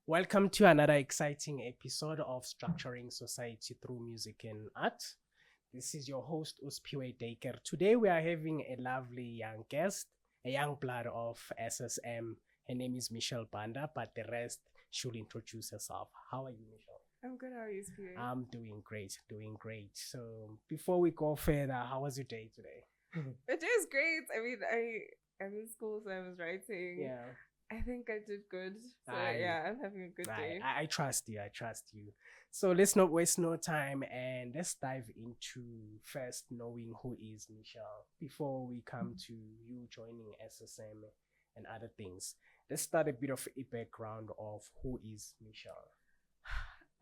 Welcome to another exciting episode of Structuring Society Through Music and Art. This is your host, Uspiwe Daker. Today we are having a lovely young guest, a young blood of SSM. Her name is Michelle BANDA, but the rest should introduce herself. How are you, Michelle? I'm good. How are you, Uspiwe? I'm doing great. So before we go further, how was your day today? It is great. I mean, I'm in school, so I was writing. Yeah. I think I did good. So yeah, I'm having a good day. I trust you. So let's not waste no time and let's dive into first knowing who is Michelle before we come to you joining SSM and other things. Let's start a bit of a background of who is Michelle.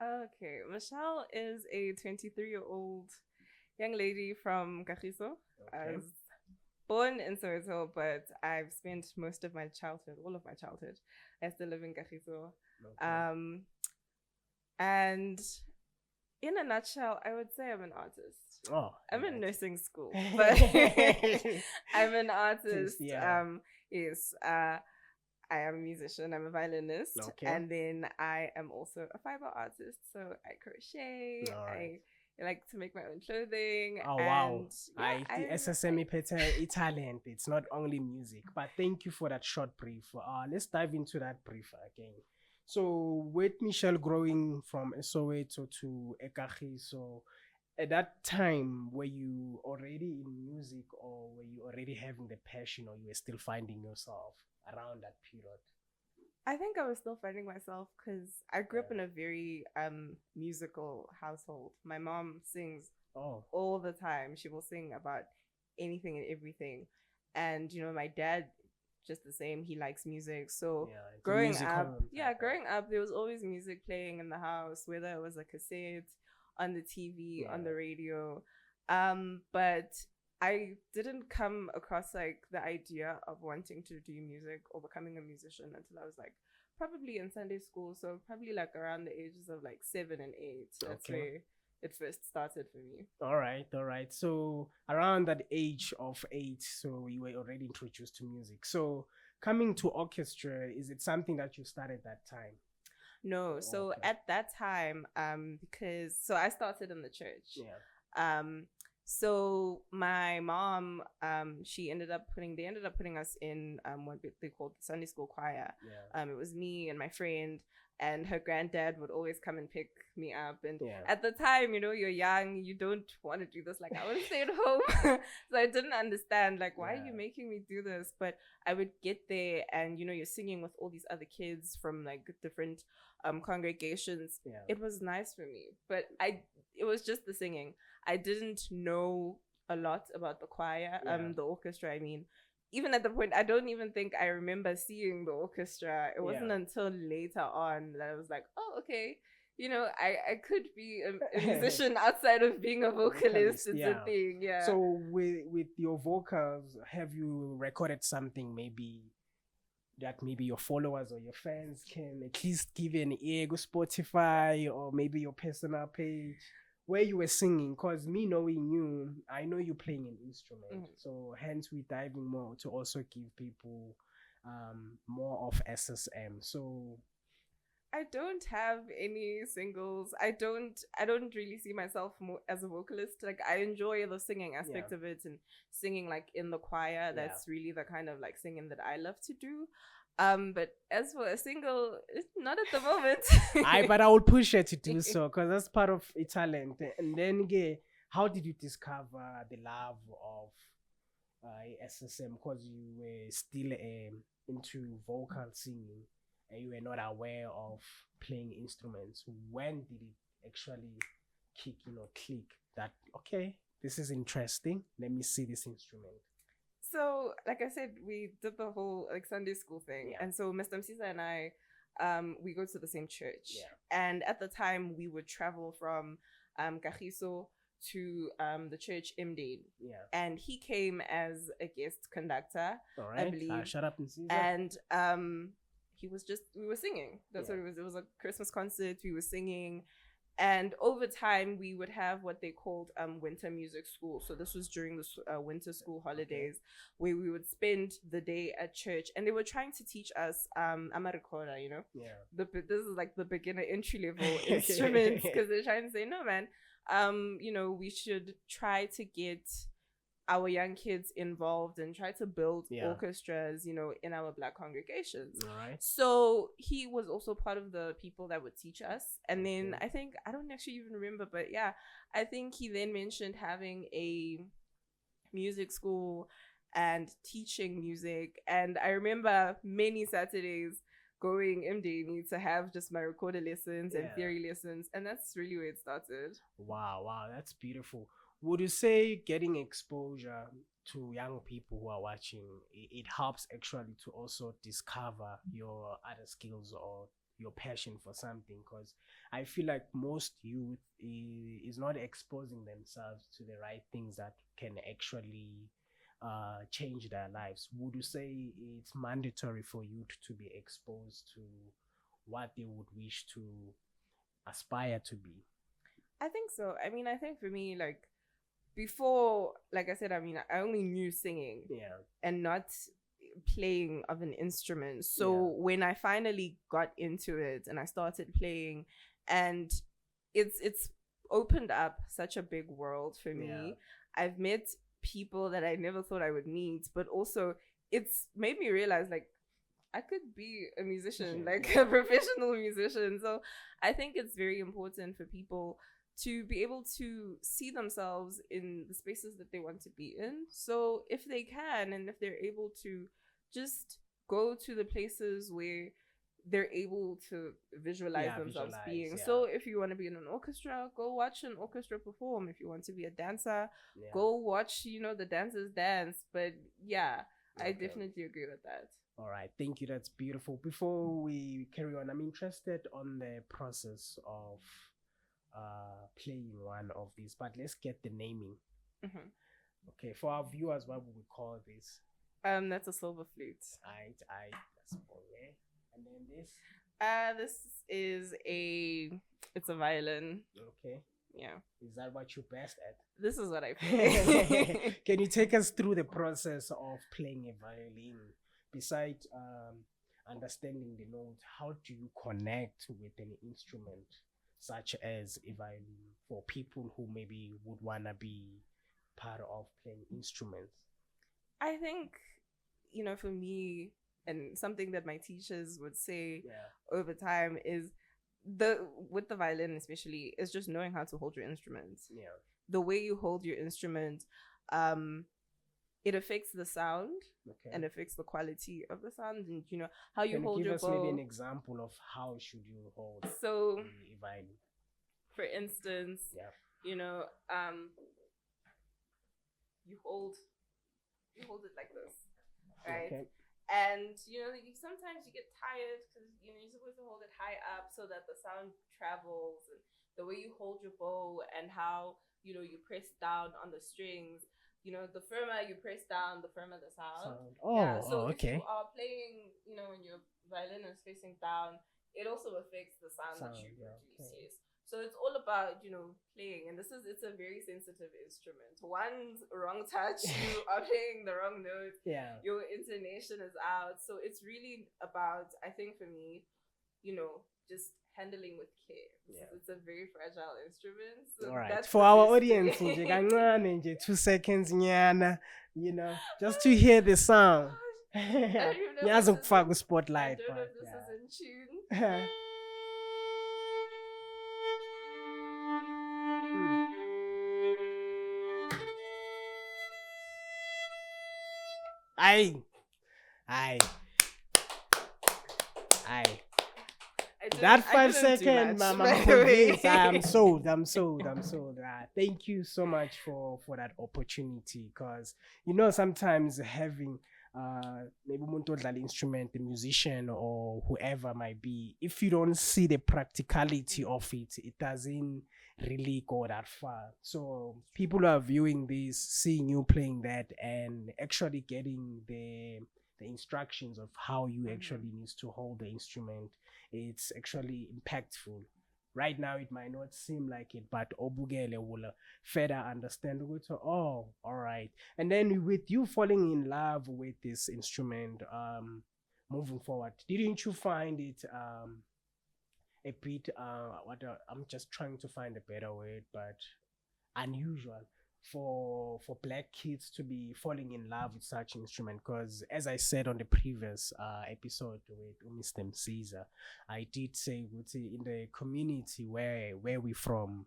Okay, Michelle is a 23-year-old young lady from Kagiso. I was born in Soweto, but I've spent all of my childhood. I still live in Kagiso. Okay. And in a nutshell, I would say I'm an artist. Oh, I'm in right. nursing school, but I'm an artist. Yeah. Yes. I am a musician. I'm a violinist, Okay. and then I am also a fiber artist. So I crochet. All right. I like to make my own clothing. Oh wow! And yeah, The SSM is talent. It's not only music. But thank you for that short brief. Let's dive into that brief again. So with Michelle growing from Soweto to Ekahi, so at that time, were you already in music, or were you already having the passion, or you were still finding yourself around that period? I think I was still finding myself because I grew up in a very musical household. My mom sings all the time. She will sing about anything and everything. And, my dad, just the same. He likes music. So growing up, there was always music playing in the house, whether it was a cassette, on the TV, on the radio. But I didn't come across like the idea of wanting to do music or becoming a musician until I was like probably in Sunday school. So probably like around the ages of like 7 and 8. That's where it first started for me. All right. So around that age of 8, so you were already introduced to music. So coming to orchestra, is it something that you started that time? No. So at that time, because I started in the church. Yeah. So my mom, they ended up putting us in what they called the Sunday school choir. Yeah. It was me and my friend, and her granddad would always come and pick me up. And at the time, you're young, you don't want to do this. Like, I want to stay at home. So I didn't understand, like, why are you making me do this? But I would get there and, you're singing with all these other kids from like different congregations. Yeah. It was nice for me, but it was just the singing. I didn't know a lot about the choir, the orchestra. I mean, even at the point, I don't even think I remember seeing the orchestra. It wasn't until later on that I was like, oh, okay, I could be a musician outside of being a vocalist. It's a thing, yeah. So with your vocals, have you recorded something maybe that maybe your followers or your fans can at least give an ear, go Spotify or maybe your personal page where you were singing? Because me knowing you, I know you're playing an instrument. So hence we're diving more to also give people more of SSM. So I don't have any singles. I don't really see myself more as a vocalist. Like, I enjoy the singing aspect of it and singing like in the choir. That's really the kind of like singing that I love to do. But as for a single, not at the moment. But I will push her to do so because that's part of a talent. And then how did you discover the love of SSM? Because you were still into vocal singing and you were not aware of playing instruments. When did it actually kick in or click that, okay, this is interesting, let me see this instrument? So, like I said, we did the whole like Sunday school thing. And so Mr. Msisa and I, we go to the same church. And at the time, we would travel from Kagiso to the church Mdane. And he came as a guest conductor, I believe. Shut up, Msisa. And we were singing. That's what it was. It was a Christmas concert. We were singing. And over time, we would have what they called winter music school. So this was during the winter school holidays, where we would spend the day at church, and they were trying to teach us amarikola, you know, this is like the beginner entry level instruments, because they're trying to say, no man, you know, we should try to get our young kids involved and try to build orchestras, you know, in our Black congregations. All right. So he was also part of the people that would teach us. And then I think, I don't actually even remember, but yeah, I think he then mentioned having a music school and teaching music. And I remember many Saturdays going MDME to have just my recorder lessons and theory lessons. And that's really where it started. Wow, that's beautiful. Would you say getting exposure to young people who are watching, it helps actually to also discover your other skills or your passion for something? Because I feel like most youth is not exposing themselves to the right things that can actually change their lives. Would you say it's mandatory for youth to be exposed to what they would wish to aspire to be? I think so. I mean, I think for me, like, before, like I said, I mean, I only knew singing and not playing of an instrument. So when I finally got into it and I started playing, and it's opened up such a big world for me. I've met people that I never thought I would meet, but also it's made me realize, like, I could be a musician, like a professional musician. So I think it's very important for people to be able to see themselves in the spaces that they want to be in. So if they can, and if they're able to just go to the places where they're able to visualize themselves being. So if you want to be in an orchestra, go watch an orchestra perform. If you want to be a dancer, go watch, you know, the dancers dance. But I definitely agree with that. All right, thank you. That's beautiful. Before we carry on, I'm interested on the process of playing one of these, but let's get the naming. Okay, for our viewers, what would we call this? That's a silver flute. That's okay. And then this? This is it's a violin. Okay. Yeah. Is that what you're best at? This is what I play. Can you take us through the process of playing a violin? Besides understanding the notes, how do you connect with an instrument such as a violin for people who maybe would want to be part of playing instruments? I think, you know, for me, and something that my teachers would say over time is with the violin especially, is just knowing how to hold your instrument. The way you hold your instrument, it affects the sound and affects the quality of the sound, and you know how you hold your bow. Give us maybe an example of how should you hold a violin? For instance, you know, you hold it like this, right? And you know, sometimes you get tired because you know you're supposed to hold it high up so that the sound travels, and the way you hold your bow and how you know you press down on the strings. You know, the firmer you press down, the firmer the sound. So if you are playing, you know, when your violin is facing down, it also affects the sound that you produce. So it's all about, you know, playing, and it's a very sensitive instrument. One wrong touch, you are playing the wrong note. Your intonation is out. So it's really about, I think for me, you know, just handling with care. It's a very fragile instrument. So all right. For our audience, 2 seconds, you know, just to hear the sound. Spotlight. I don't know if this is in tune. That 5 seconds, Mama, I'm sold. Thank you so much for that opportunity, because you know sometimes having maybe an instrument, a musician or whoever might be, if you don't see the practicality of it, it doesn't really go that far. So people are viewing this, seeing you playing that, and actually getting the instructions of how you actually need to hold the instrument. It's actually impactful, right now it might not seem like it, but obugele will further understand. Oh, all right. And then with you falling in love with this instrument, moving forward, didn't you find it a bit I'm just trying to find a better word, but unusual for black kids to be falling in love with such instrument? Because as I said on the previous episode with Mr. Caesar, I did say in the community where we from,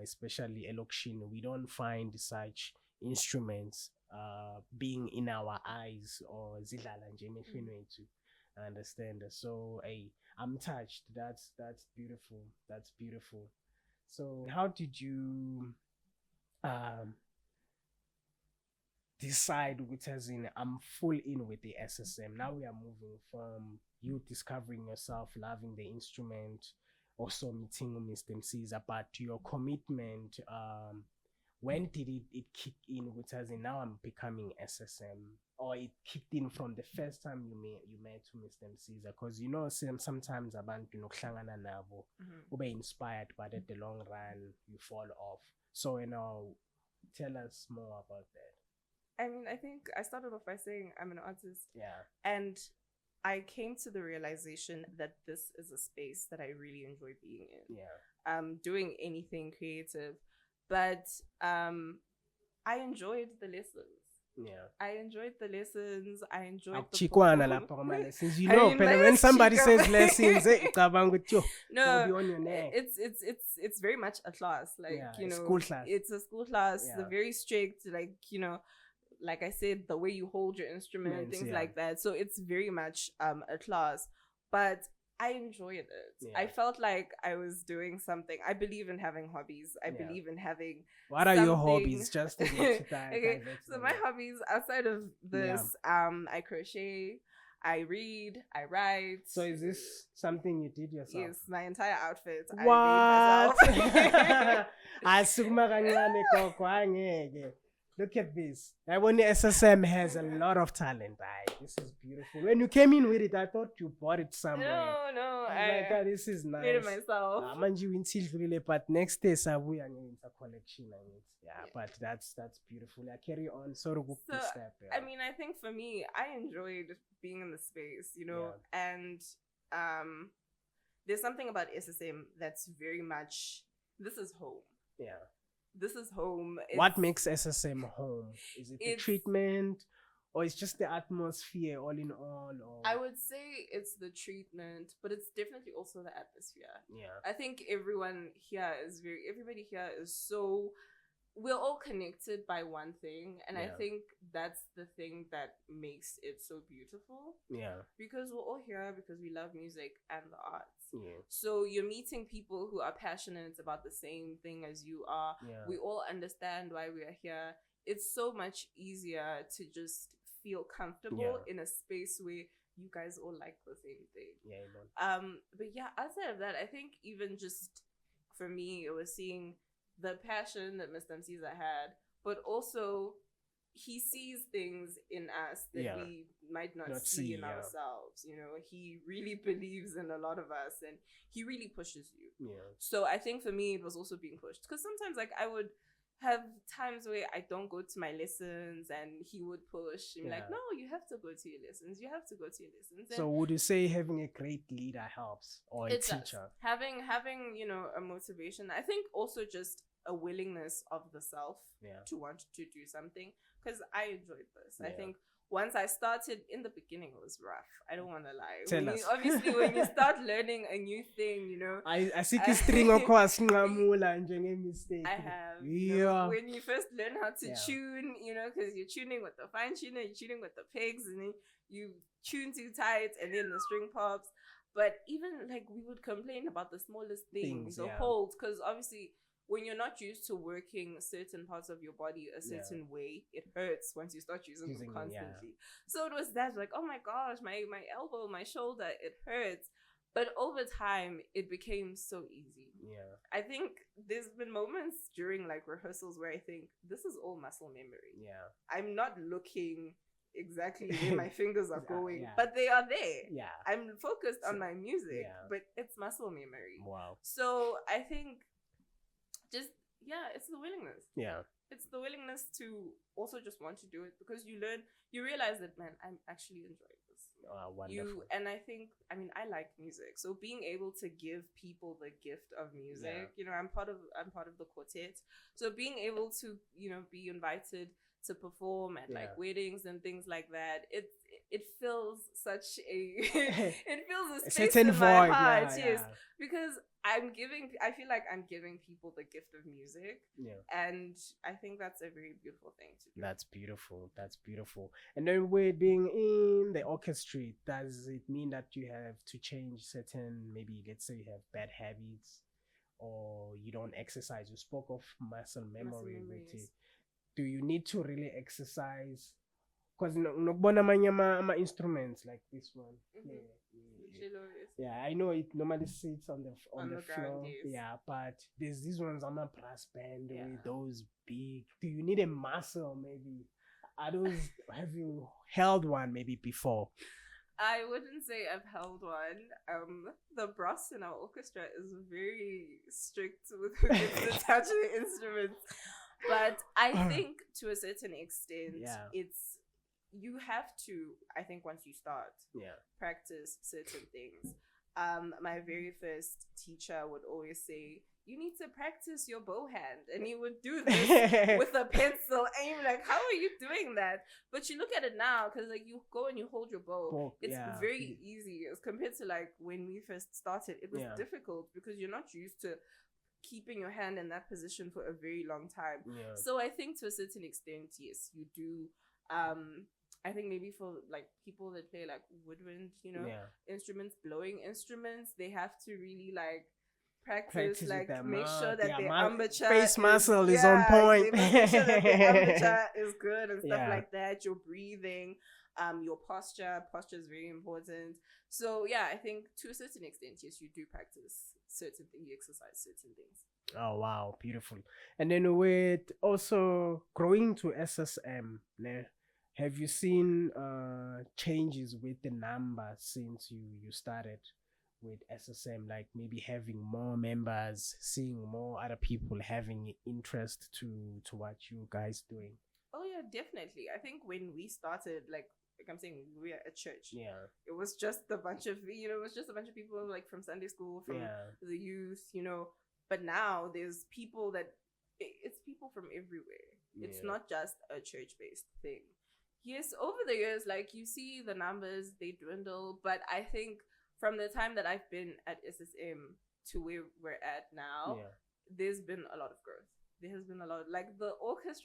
especially Elokshin, we don't find such instruments being in our eyes or zidlala nje emehlweni wethu. I understand. So I'm touched. That's beautiful. That's beautiful. So how did you decide, which as in I'm full in with the SSM? Now we are moving from you discovering yourself, loving the instrument, also meeting Mr. Caesar, but to your commitment, when did it kick in, which as in now I'm becoming SSM, or it kicked in from the first time you met Mr. Caesar? Because you know sometimes abantu nokuhlangana nabo ube inspired, but at the long run you fall off. So tell us more about that. I mean, I think I started off by saying I'm an artist. Yeah. And I came to the realization that this is a space that I really enjoy being in. Yeah. Doing anything creative. But I enjoyed the lessons. Yeah. I enjoyed the lessons. I enjoyed the lessons. You know, when somebody says lessons, no, it's very much a class. Like, you know, school class. It's a school class. Yeah. They're very strict. Like, you know, like I said, the way you hold your instrument, things like that. So it's very much a class. But I enjoyed it. Yeah. I felt like I was doing something. I believe in having hobbies. I believe in having. What are your hobbies? Just to okay. So my hobbies outside of this, I crochet, I read, I write. So is this something you did yourself? Yes, my entire outfit. What? I made myself. Look at this. When the SSM has a lot of talent. This is beautiful. When you came in with it, I thought you bought it somewhere. No. This is nice. Made it myself. But next day, it's a collection. Yeah, but that's beautiful. I carry on. I mean, I think for me, I enjoyed being in the space, you know, and there's something about SSM that's very much, this is home. Yeah. This is home. What makes SSM home? Is it the treatment, or it's just the atmosphere all in all? Or? I would say it's the treatment, but it's definitely also the atmosphere. Yeah. I think everybody here is so, we're all connected by one thing, and I think that's the thing that makes it so beautiful. Yeah. Because we're all here because we love music and the arts. Yeah. So you're meeting people who are passionate about the same thing as you are. Yeah. We all understand why we are here. It's so much easier to just feel comfortable in a space where you guys all like the same thing. Yeah. But yeah, outside of that, I think even just for me, it was seeing the passion that Mr. Caesar had, but also he sees things in us that we might not see in ourselves. You know, he really believes in a lot of us, and he really pushes you. Yeah. So I think for me, it was also being pushed, because sometimes like I would have times where I don't go to my lessons, and he would push and be like, no, you have to go to your lessons. You have to go to your lessons. And so would you say having a great leader helps, or a teacher? Having, you know, a motivation. I think also just a willingness of the self to want to do something, because I enjoyed this. I think once I started, in the beginning it was rough. I don't want to lie. Obviously, when you start learning a new thing, you know. I see the string of course. Mistake. I have. You know, when you first learn how to tune, you know, because you're tuning with the fine tuner, you're tuning with the pegs, and then you tune too tight, and then the string pops. But even like we would complain about the smallest things the holds, because obviously, when you're not used to working certain parts of your body a certain way, it hurts once you start using them constantly. So it was that, like, oh my gosh, my elbow, my shoulder, it hurts. But over time, it became so easy. Yeah. I think there's been moments during like rehearsals where I think this is all muscle memory. Yeah. I'm not looking exactly where my fingers are going, Yeah. but they are there. Yeah. I'm focused on my music, but it's muscle memory. Wow. So I think just, it's the willingness. Yeah. It's the willingness to also just want to do it, because you realize that, man, I'm actually enjoying this. Wonderful. And I think, I like music, so being able to give people the gift of music, I'm part of the quartet, so being able to be invited to perform at like weddings and things like that, it fills such a it fills a space in my heart, yes, because I feel like I'm giving people the gift of music, and I think that's a very beautiful thing to do. That's beautiful. And then with being in the orchestra, does it mean that you have to change certain, maybe let's say you have bad habits, or you don't exercise? You spoke of muscle memory. Yes. Do you need to really exercise? Because nokubona amanye instruments like this one. Yeah, I know it normally sits on the floor. Ground, yes. Yeah, but there's these ones on a brass band with those big. Do you need a muscle? Maybe have you held one maybe before? I wouldn't say I've held one. The brass in our orchestra is very strict with who gets to touch the instruments. But I think to a certain extent, you have to, I think once you start, practice certain things. My very first teacher would always say, you need to practice your bow hand. And he would do this with a pencil. And you're like, how are you doing that? But you look at it now, because like you go and you hold your bow. It's very easy as compared to like when we first started. It was difficult because you're not used to keeping your hand in that position for a very long time. So I think to a certain extent, yes, you do. I think maybe for like people that play like woodwind, instruments, blowing instruments, they have to really like practice like make sure that their embouchure face muscle is on point. Make sure that the embouchure is good and stuff like that. Your breathing, your posture is very important. So I think to a certain extent, yes, you do practice certain things, you exercise certain things. Oh wow, beautiful. And then with also growing to SSM, have you seen changes with the numbers since you started with SSM, like maybe having more members, seeing more other people having interest to what you guys doing? Oh yeah, definitely. I think when we started, like I'm saying, we were at church. It was just a bunch of people like from Sunday school, from the youth, But now there's people it's people from everywhere. It's not just a church-based thing. Yes, over the years, like you see the numbers, they dwindle. But I think from the time that I've been at SSM to where we're at now, there's been a lot of growth. There has been a lot. Like the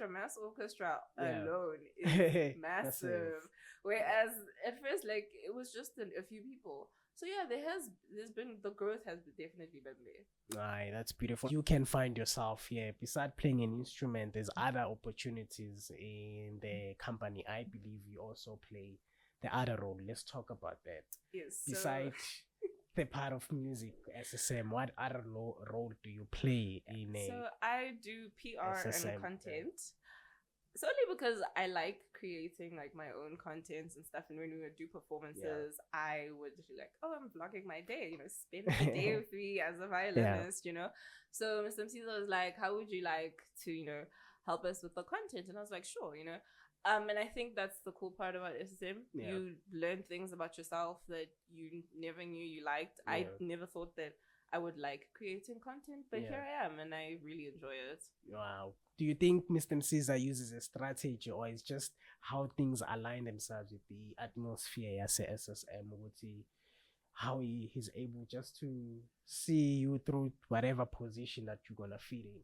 mass orchestra alone is massive. Whereas at first, like it was just a few people. So the growth has definitely been there. Aye, that's beautiful. You can find yourself here. Besides playing an instrument, there's other opportunities in the company. I believe you also play the other role. Let's talk about that. Yes. Besides the part of music, SSM, what other role do you play in a So I do PR SSM, and content. Solely because I like creating like my own content and stuff, and when we would do performances, I would be like, oh, I'm vlogging my day, spend the day with me as a violinist, So Mr. Msiza was like, how would you like to, help us with the content? And I was like, sure, and I think that's the cool part about SSM. You learn things about yourself that you never knew you liked. I never thought that I would like creating content, but here I am, and I really enjoy it. Wow. Do you think Mr. Msiza uses a strategy, or it's just how things align themselves with the atmosphere as a SSM? How he's able just to see you through whatever position that you're gonna fit in?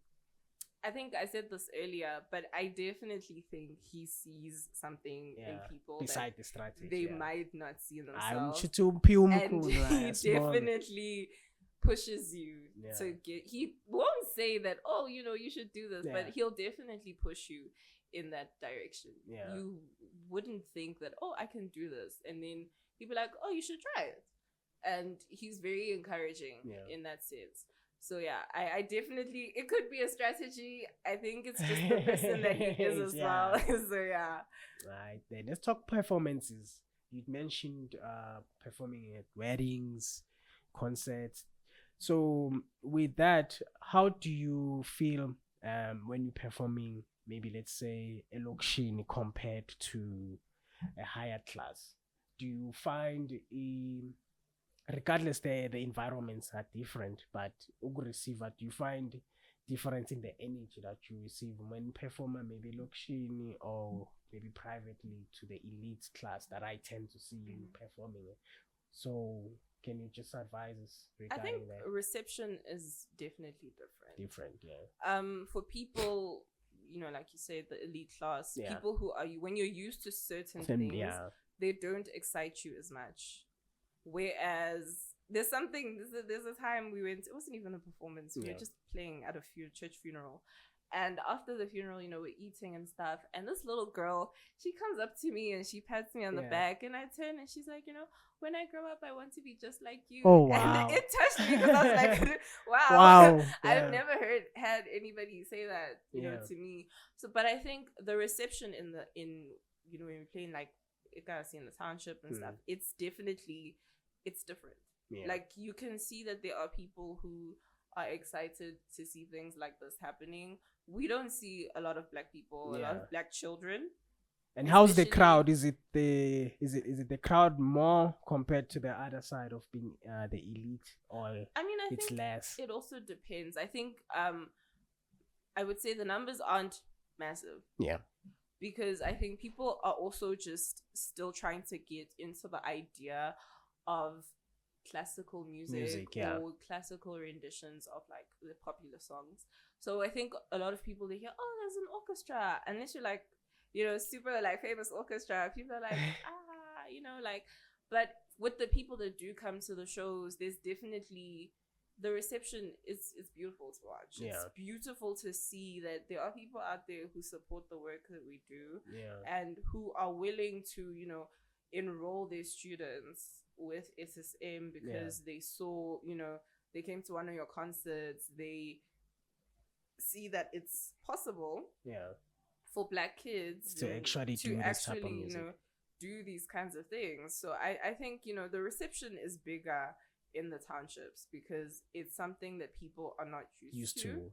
I think I said this earlier, but I definitely think he sees something in people beside the strategy they might not see in themselves. And he definitely pushes you to get. He won't say that, oh, you should do this, but he'll definitely push you in that direction. You wouldn't think that, oh, I can do this, and then he'd be like, oh, you should try it. And he's very encouraging in that sense. So yeah, I definitely, it could be a strategy. I think it's just the person that he is as well. So yeah. Right, then let's talk performances. You mentioned performing at weddings, concerts. So with that, how do you feel when you're performing, maybe let's say a lokshin compared to a higher class? Do you find regardless the environments are different, but receiver, do you find difference in the energy that you receive when performer maybe lokshin or maybe privately to the elite class that I tend to see you performing? So can you just advise us regarding I think that? reception is definitely Different, yeah. For people, like you said, the elite class, people who are, when you're used to certain things, they don't excite you as much. Whereas there's a time we went, it wasn't even a performance, we were just playing at a church funeral. And after the funeral, we're eating and stuff. And this little girl, she comes up to me and she pats me on the back. And I turn and she's like, when I grow up, I want to be just like you. Oh, wow. And it touched me because I was like, wow. I've never had anybody say that, to me. So, but I think the reception in when we're playing like in the township and stuff, it's different. Like you can see that there are people who are excited to see things like this happening. We don't see a lot of black people, a lot of black children. And how's the crowd? Is it the crowd more compared to the other side of being the elite, or I it's think less? It also depends. I think I would say the numbers aren't massive. Yeah. Because I think people are also just still trying to get into the idea of classical music or classical renditions of like the popular songs. So I think a lot of people, they hear, oh, there's an orchestra, unless you're like, super like famous orchestra, people are like, but with the people that do come to the shows, there's definitely, the reception is beautiful to watch. It's beautiful to see that there are people out there who support the work that we do and who are willing to, enroll their students with SSM because they saw, they came to one of your concerts, they see that it's possible for black kids to actually do this type of music. Do these kinds of things. So I think, the reception is bigger in the townships because it's something that people are not used to.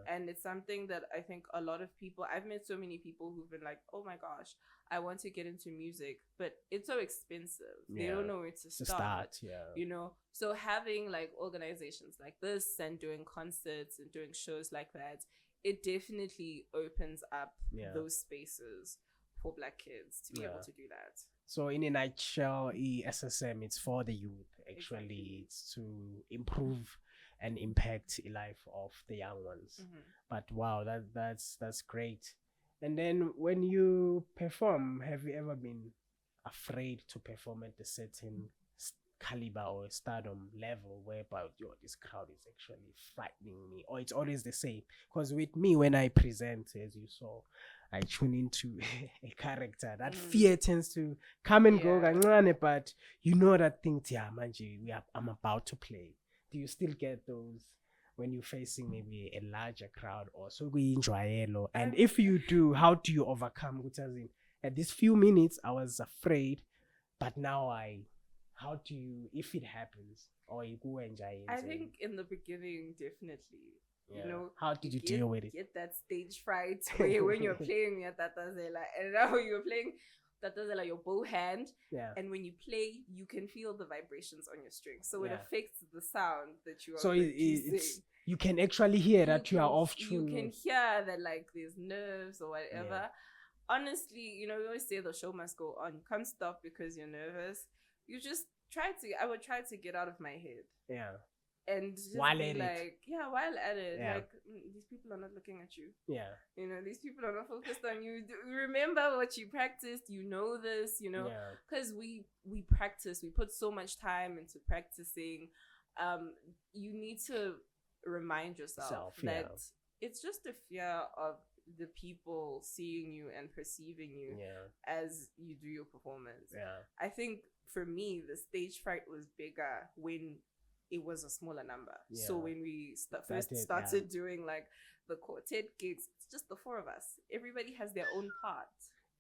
And it's something that I think a lot of people, I've met so many people who've been like, oh my gosh, I want to get into music, but it's so expensive. They don't know where to start. So having like organizations like this and doing concerts and doing shows like that, it definitely opens up those spaces for black kids to be able to do that. So in a nutshell, SSM, it's for the youth. Actually, it's to improve and impact the life of the young ones. But wow, that's great. And then when you perform, have you ever been afraid to perform at a certain caliber or stardom level whereby this crowd is actually frightening me, or it's always the same? Because with me, when I present, as you saw, I tune into a character. That fear tends to come and go, but that thing, I'm about to play. Do you still get those when you're facing maybe a larger crowd, or so we enjoy? And if you do, how do you overcome? At these few minutes, I was afraid, but now how do you, if it happens, or you go enjoy it? I think in the beginning, definitely. How did you deal with it? Get that stage fright where when you're playing Tatazela, and now you're playing Tatazela, your bow hand, and when you play, you can feel the vibrations on your strings, so it affects the sound that you are. So you can actually hear that you are off tune. You can hear that like there's nerves or whatever. Honestly, we always say the show must go on. You can't stop because you're nervous. You just I would try to get out of my head. And just while be like, while at it, like these people are not looking at you. These people are not focused on you. Remember what you practiced. This. Because we practice. We put so much time into practicing. You need to remind yourself that it's just a fear of the people seeing you and perceiving you as you do your performance. I think for me, the stage fright was bigger when it was a smaller number. Yeah. So when we first started doing like the quartet gigs, it's just the four of us. Everybody has their own part.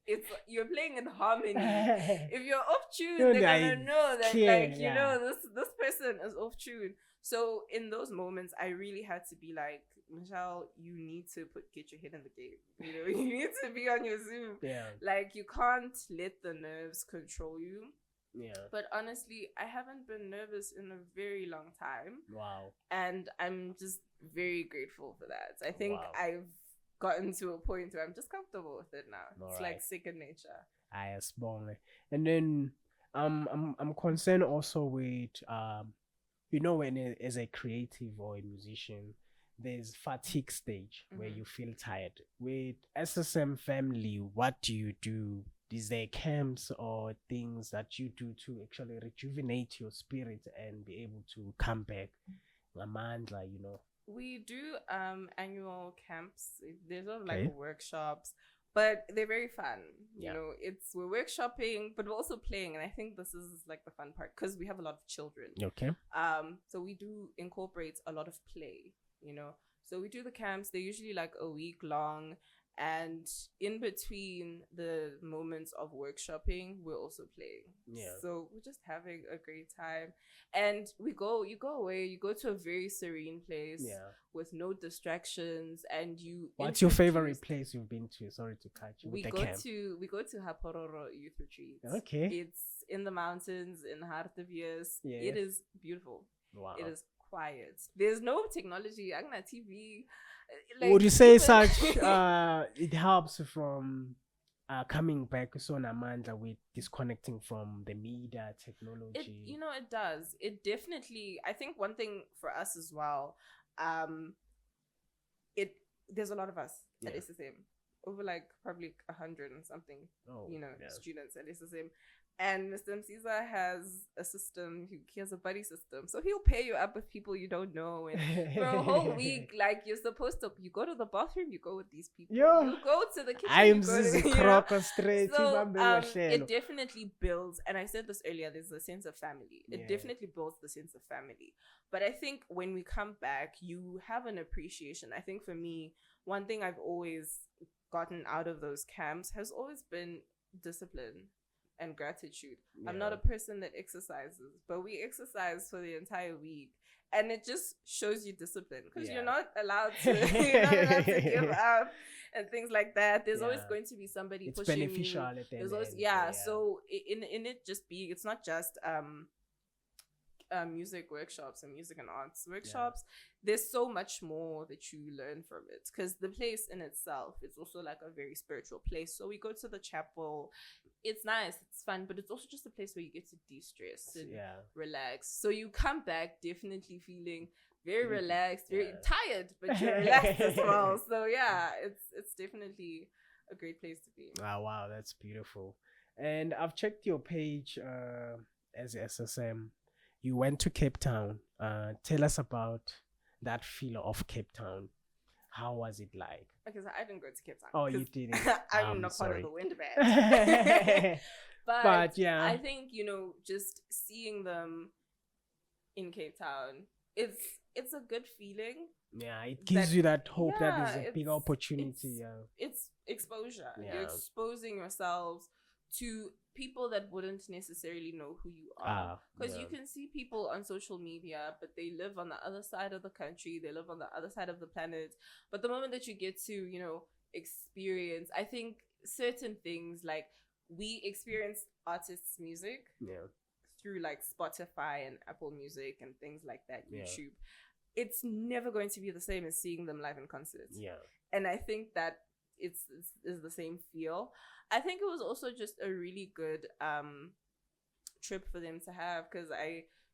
It's you're playing in harmony. If you're off tune, they're gonna know that this person is off tune. So in those moments, I really had to be like, Michelle, you need to get your head in the game. You need to be on your Zoom. Yeah. Like you can't let the nerves control you. Yeah. But honestly, I haven't been nervous in a very long time. Wow. And I'm just very grateful for that. I think I've gotten to a point where I'm just comfortable with it now. It's like second nature. I small. And then I'm concerned also with when as a creative or a musician, there's fatigue stage where you feel tired. With SSM family, what do you do? Is there camps or things that you do to actually rejuvenate your spirit and be able to come back? Amandla, We do annual camps. There's sort of like workshops, but they're very fun. You know, we're workshopping, but we're also playing, and I think this is like the fun part because we have a lot of children. Okay. So we do incorporate a lot of play. So we do the camps. They're usually like a week long, and in between the moments of workshopping, we're also playing. Yeah. So we're just having a great time. And you go away, you go to a very serene place with no distractions, and What's your favorite place you've been to? Sorry to cut you. We go to Hapororo Youth Retreat. Okay. It's in the mountains in Hartevius. Yeah. It is beautiful. Wow. It is quiet. There's no technology. I'm not TV. Would you say such it helps from coming back so Amanda with disconnecting from the media technology? It does. It definitely, I think one thing for us as well, there's a lot of us at SSM, over like probably 100 and something, students at SSM. And Mr. Msiza has a system, he has a buddy system. So he'll pair you up with people you don't know. And for a whole week, like you go to the bathroom, you go with these people. You go to the kitchen, I'm straight. So it definitely builds, and I said this earlier, there's a sense of family. It definitely builds the sense of family. But I think when we come back, you have an appreciation. I think for me, one thing I've always gotten out of those camps has always been discipline and gratitude. I'm not a person that exercises, but we exercise for the entire week, and it just shows you discipline because you're not allowed to give up and things like that. There's always going to be somebody pushing beneficial you. There's always so in it just it's not just music workshops and music and arts workshops. There's so much more that you learn from it, because the place in itself is also like a very spiritual place. So we go to the chapel, it's nice, it's fun, but it's also just a place where you get to de-stress and relax. So you come back definitely feeling very relaxed, very tired, but you're relaxed as well. So it's definitely a great place to be. Wow, that's beautiful. And I've checked your page as SSM. You went to Cape Town. Tell us about that feel of Cape Town. How was it like? Okay, so I didn't go to Cape Town. Oh, you didn't. I'm not part of the wind band. but yeah, I think just seeing them in Cape Town, it's a good feeling. Yeah, it gives you that hope that there's a big opportunity. It's exposure. You're exposing yourselves to people that wouldn't necessarily know who you are, because you can see people on social media, but they live on the other side of the country, they live on the other side of the planet. But the moment that you get to experience, I think certain things, like we experience artists' music through like Spotify and Apple Music and things like that, YouTube. It's never going to be the same as seeing them live in concert. And I think that it's the same feel. I think it was also just a really good trip for them to have, because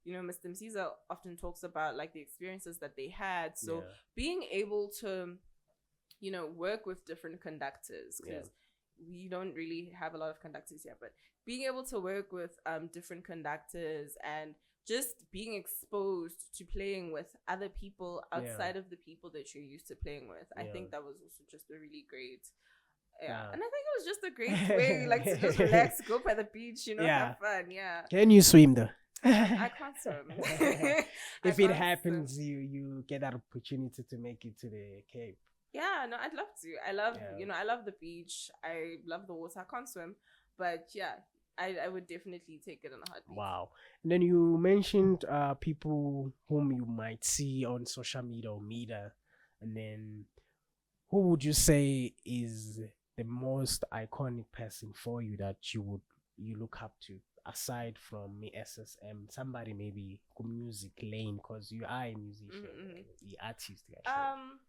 Mr. Msiza often talks about like the experiences that they had. So being able to, work with different conductors, because we don't really have a lot of conductors here, but being able to work with different conductors and just being exposed to playing with other people outside of the people that you're used to playing with. I think that was also just a really great and I think it was just a great way, like, to just relax, go by the beach, have fun. Can you swim though? I can't swim. If it happens, you get that opportunity to make it to the Cape. Yeah, no, I'd love to. I love, I love the beach. I love the water. I can't swim, but yeah, I would definitely take it in a heartbeat. Wow. And then you mentioned people whom you might see on social media or media, and then who would you say is the most iconic person for you that you look up to, aside from me SSM, somebody maybe music lane, because you are a musician, the artist actually.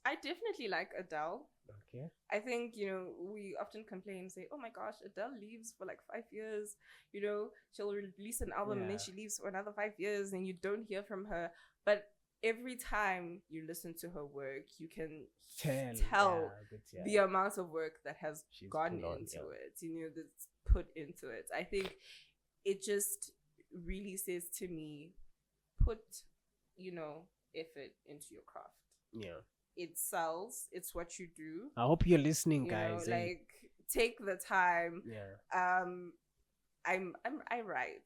I definitely like Adele. Okay. I think, we often complain, say, oh my gosh, Adele leaves for like 5 years. She'll release an album and then she leaves for another 5 years and you don't hear from her. But every time you listen to her work, you can tell the amount of work that has gone into it, that's put into it. I think it just really says to me, put, effort into your craft. Yeah. It sells. It's what you do. I hope you're listening, guys. Take the time. Yeah. I write.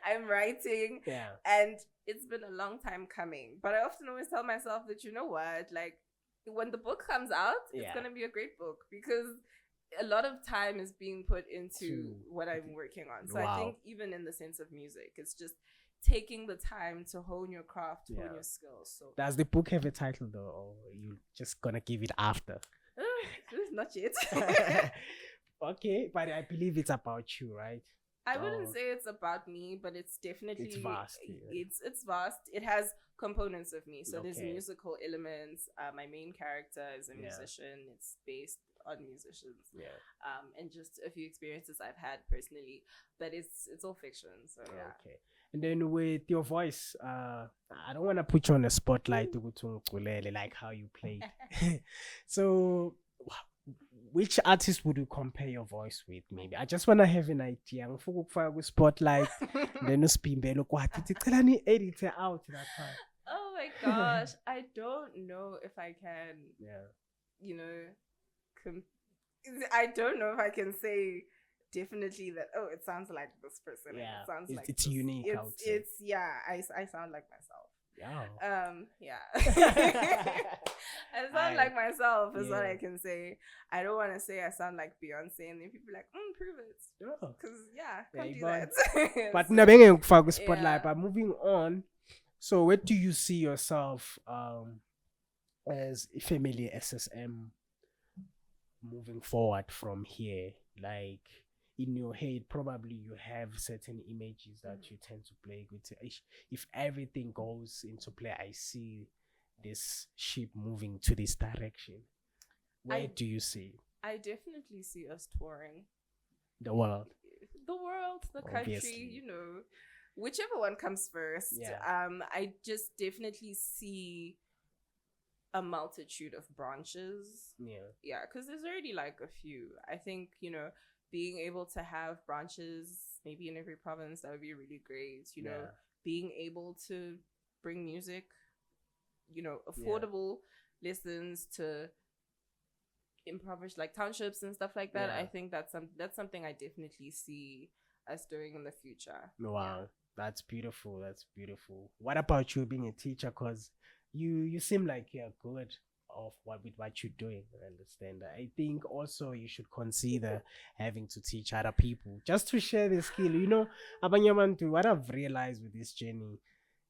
I'm writing. Yeah. And it's been a long time coming. But I often always tell myself that, you know what, like when the book comes out, it's gonna be a great book, because a lot of time is being put into what I'm working on. So I think even in the sense of music, it's just taking the time to hone your craft, hone your skills. So does the book have a title though, or you just gonna give it after? Not yet. Okay, but I believe it's about you, right? I wouldn't say it's about me, but it's definitely vast. It's vast. It has components of me. So there's musical elements. My main character is a musician. It's based on musicians. And just a few experiences I've had personally, but it's all fiction. So yeah. Okay. And then with your voice, I don't want to put you on the spotlight like how you play. So which artist would you compare your voice with? Maybe I just want to have an idea. Spotlight. Then edit out that part. Oh my gosh, I don't know if I can. I don't know if I can say definitely that. Oh, it sounds like this person. Yeah, it sounds like it's unique. I sound like myself. Yeah. I sound like myself is what I can say. I don't want to say I sound like Beyonce and then people are like, prove it. Because can't do that. But nabenge ngifaka spotlight. But moving on, so where do you see yourself as a family SSM moving forward from here? Like in your head, probably you have certain images that you tend to play with. If everything goes into play, I see this ship moving to this direction. Where do you see? I definitely see us touring the world, the country, whichever one comes first. I just definitely see a multitude of branches. Because there's already like a few. I think being able to have branches maybe in every province, that would be really great. Being able to bring music, affordable lessons to impoverished like townships and stuff like that. I think that's something I definitely see us doing in the future. Wow, that's beautiful. What about you being a teacher? Because you seem like you're good with what you're doing. I understand that. I think also you should consider having to teach other people just to share the skill. What I've realized with this journey,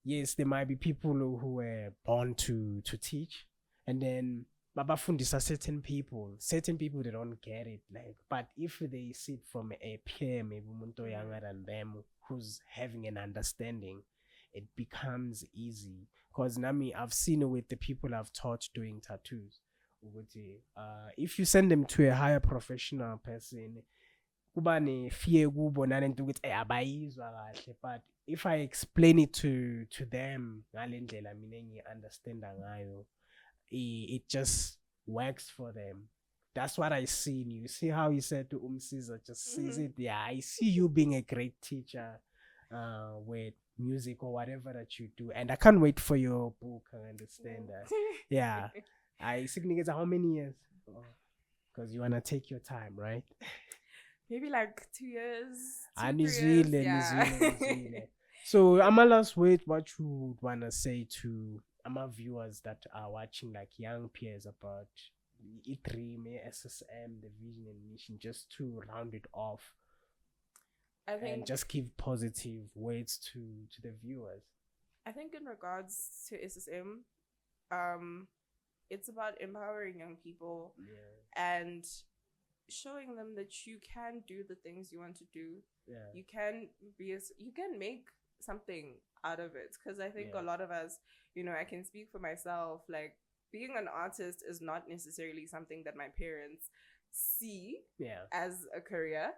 yes, there might be people who were born to teach, and then babafundisa certain people they don't get it. But if they sit from a peer, maybe umuntu younger than them, who's having an understanding, it becomes easy. Because I've seen it with the people I've taught doing tattoos. If you send them to a higher professional person, but if I explain it to them, it just works for them. That's what I see in you. See how you said to Caesar just sees it. Yeah, I see you being a great teacher with music or whatever that you do, and I can't wait for your book. I understand that. Yeah, I think how many years? Because you wanna take your time, right? maybe like 2 years, And 2-3 years. Yeah. So my last word, what you would wanna say to our viewers that are watching, like young peers, about E3, SSM, the vision and mission, just to round it off? I think, and just give positive words to the viewers. I think in regards to SSM, it's about empowering young people and showing them that you can do the things you want to do. Yeah. You can make something out of it. Because I think a lot of us, I can speak for myself, like being an artist is not necessarily something that my parents see as a career.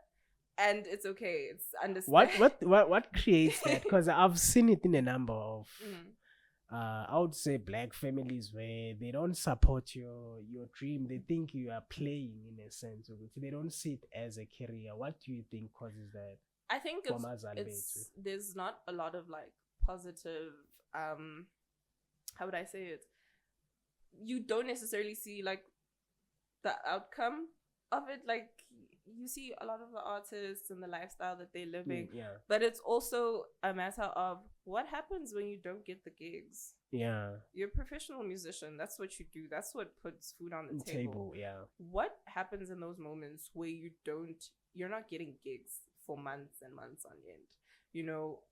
And it's okay. It's understandable. What creates that? Because I've seen it in a number of I would say black families where they don't support your dream. They think you are playing, in a sense. They don't see it as a career. What do you think causes that? I think there's not a lot of like positive how would I say it? You don't necessarily see like the outcome of it. Like you see a lot of the artists and the lifestyle that they're living, but it's also a matter of what happens when you don't get the gigs. You're a professional musician. That's what you do. That's what puts food on the table. What happens in those moments where you're not getting gigs for months and months on end?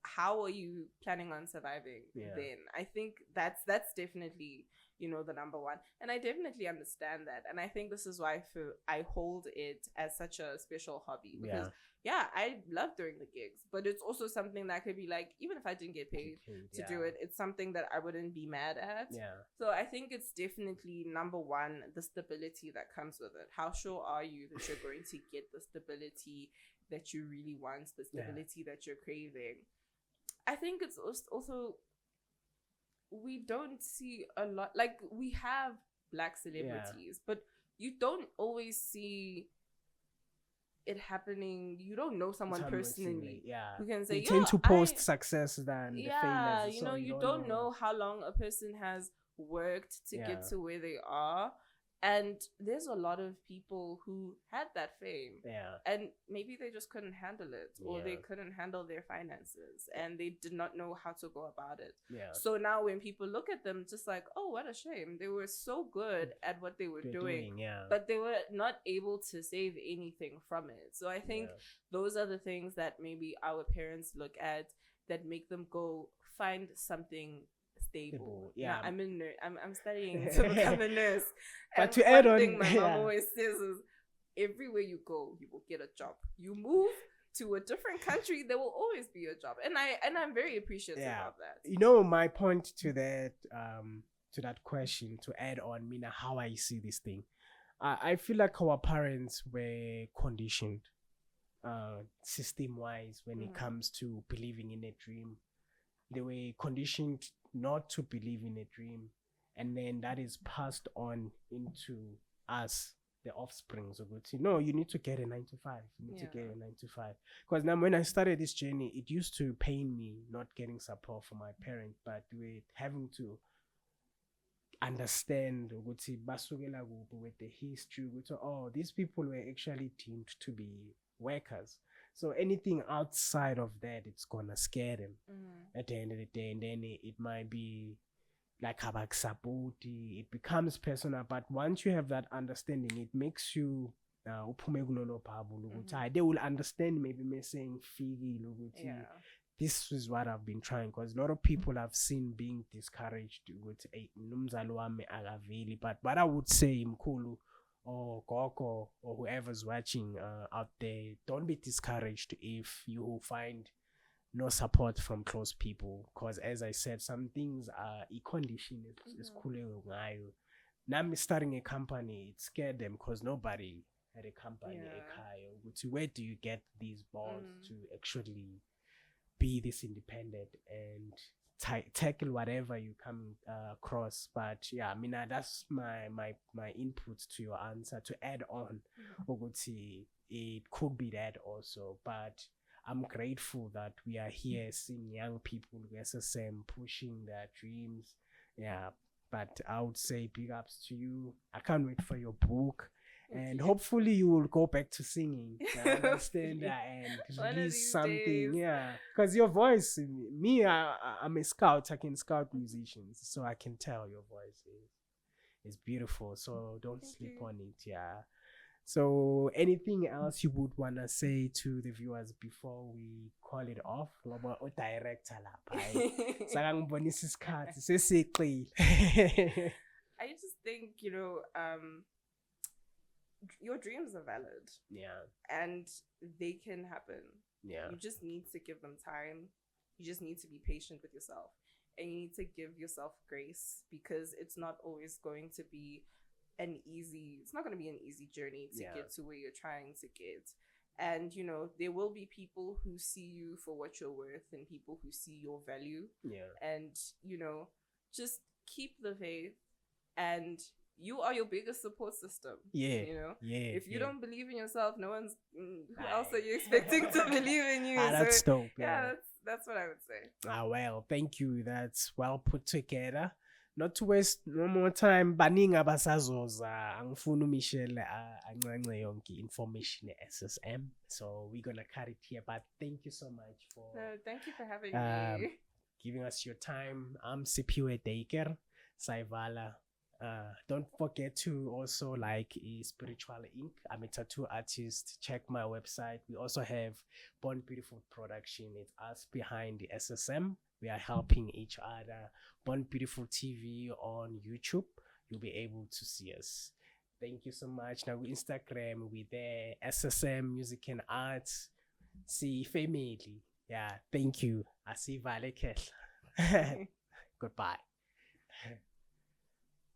How are you planning on surviving then? I think that's definitely the number one, and I definitely understand that, and I think this is why I hold it as such a special hobby, because I love doing the gigs, but it's also something that could be like, even if I didn't get paid to do it, it's something that I wouldn't be mad at. So I think it's definitely number one, the stability that comes with it. How sure are you that you're going to get the stability that you really want, the stability that you're craving? I think it's also, we don't see a lot, like we have black celebrities, but you don't always see it happening. You don't know someone personally who can say, they tend to post success than the failures. You don't know how long a person has worked to get to where they are. And there's a lot of people who had that fame, and maybe they just couldn't handle it, or they couldn't handle their finances, and they did not know how to go about it. So now when people look at them, just like, oh, what a shame. They were so good at what they were doing, but they were not able to save anything from it. So I think those are the things that maybe our parents look at that make them go find something stable. Now, I'm a nurse. I'm studying to become a nurse. But and to add on, thing my mom always says is, everywhere you go, you will get a job. You move to a different country, there will always be a job, and I'm very appreciative of that. My point to that question, to add on, Mina, how I see this thing, I feel like our parents were conditioned, system-wise, when it comes to believing in a dream. They were conditioned not to believe in a dream, and then that is passed on into us, the offspring. So you need to get a 9 to 5. You need to get a 9 to 5. Because now when I started this journey, it used to pain me not getting support from my parents, but we're having to understand with the history, these people were actually deemed to be workers. So anything outside of that, it's gonna scare them at the end of the day, and then it might be like it becomes personal. But once you have that understanding, it makes you they will understand. Maybe me saying this is what I've been trying, because a lot of people I've seen being discouraged with but what I would say, Mkulu or Goko or whoever's watching out there, don't be discouraged if you find no support from close people, because as I said, some things are condition is cool. Now I'm starting a company, it scared them because nobody had a company. Where do you get these balls to actually be this independent and tackle whatever you come across? But that's my input to your answer. To add on, it could be that also, but I'm grateful that we are here seeing young people with SSM pushing their dreams. But I would say big ups to you. I can't wait for your book, And hopefully you will go back to singing. I understand that and release something. Days. Yeah, because your voice, me, I'm a scout. I can scout musicians, so I can tell your voice is beautiful. So don't sleep on it. Yeah. So anything else you would want to say to the viewers before we call it off? Ngoba director lapha. Saka ngibonisa isikhathi seseqile. I just think, your dreams are valid. Yeah. And they can happen. Yeah. You just need to give them time. You just need to be patient with yourself. And you need to give yourself grace, because it's not always going to be it's not going to be an easy journey to get to where you're trying to get. And, there will be people who see you for what you're worth and people who see your value. Yeah. And, just keep the faith, and you are your biggest support system. Yeah. Yeah. If you don't believe in yourself, no one's, who else are you expecting to believe in you? That's dope. Yeah, that's what I would say. Well, thank you. That's well put together. Not to waste no more time, baningi abasazoza angifuni uMichelle ancance yonke information SSM. So we're gonna cut it here. But thank you so much for thank you for having me. Giving us your time. I'm Sipiwe Deiker, Saivala. Don't forget to also like Spiritual Ink. I'm a tattoo artist. Check my website. We also have Born Beautiful Production. It's us behind the SSM. We are helping each other. Born Beautiful TV on YouTube. You'll be able to see us. Thank you so much. Now Instagram, we there. SSM Music and Arts. See family. Yeah. Thank you. I see Vale Goodbye.